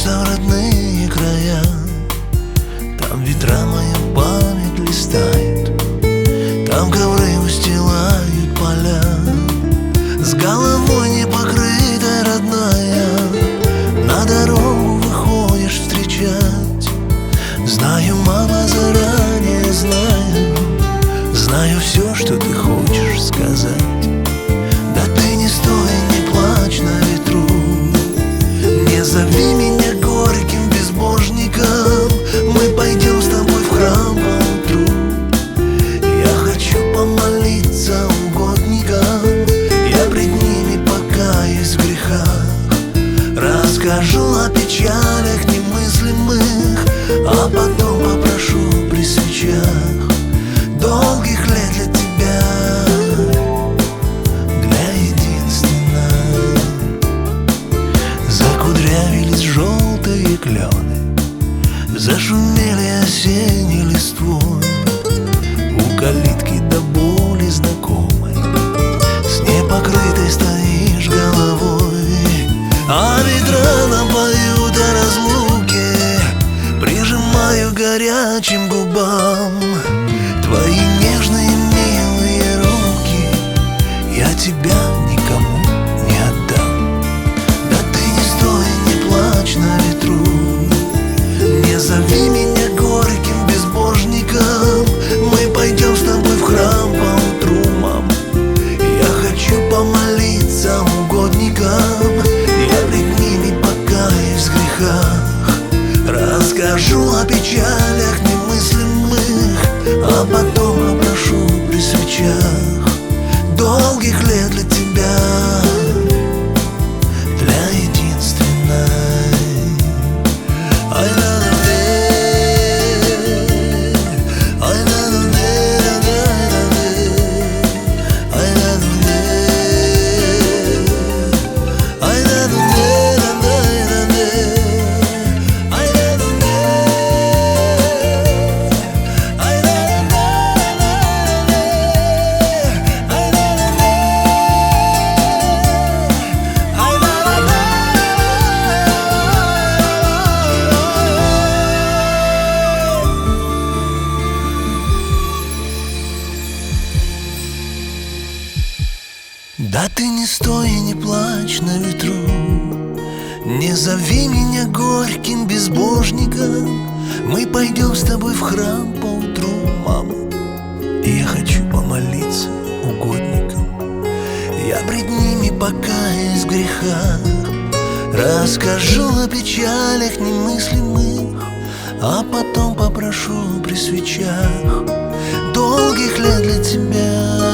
вернешься в родные края. Там ветра моя память листает, там ковры устилают поля. С головой не покрытой, родная, на дорогу выходишь встречать. Знаю, мама, заранее знаю, знаю все, что ты хочешь сказать. Да ты не стой, не плачь на ветру, не зови меня горьким безбожником. Мы пойдем с тобой в храм поутру. Я хочу помолиться угодникам, я пред ними покаюсь в грехах. Расскажу о печалях немыслимых, а потом попрошу при свечах долгих лет для тебя, для единственной. Закудрявились желтые клены, зашумели осенней листвой. У калитки до боли знакомой с непокрытой стоишь головой, а ветра напоют о разлуке, прижимаю горячим губам твои нежные милые руки. Я тебя никому не отдам. Да ты не стой, не плачь на ветру, не зови меня горьким безбожником. Мы пойдем с тобой в храм поутру, мам. Я хочу помолиться угодникам, я пред ними покаюсь в грехах. Расскажу о печалях немыслимых, а потом попрошу при свечах долгих лет для тебя, для единственной. Да ты не стой и не плачь на ветру, не зови меня горьким безбожником. Мы пойдем с тобой в храм поутру, мама. И я хочу помолиться угодникам, я пред ними покаюсь в грехах. Расскажу о печалях немыслимых, а потом попрошу при свечах долгих лет для тебя.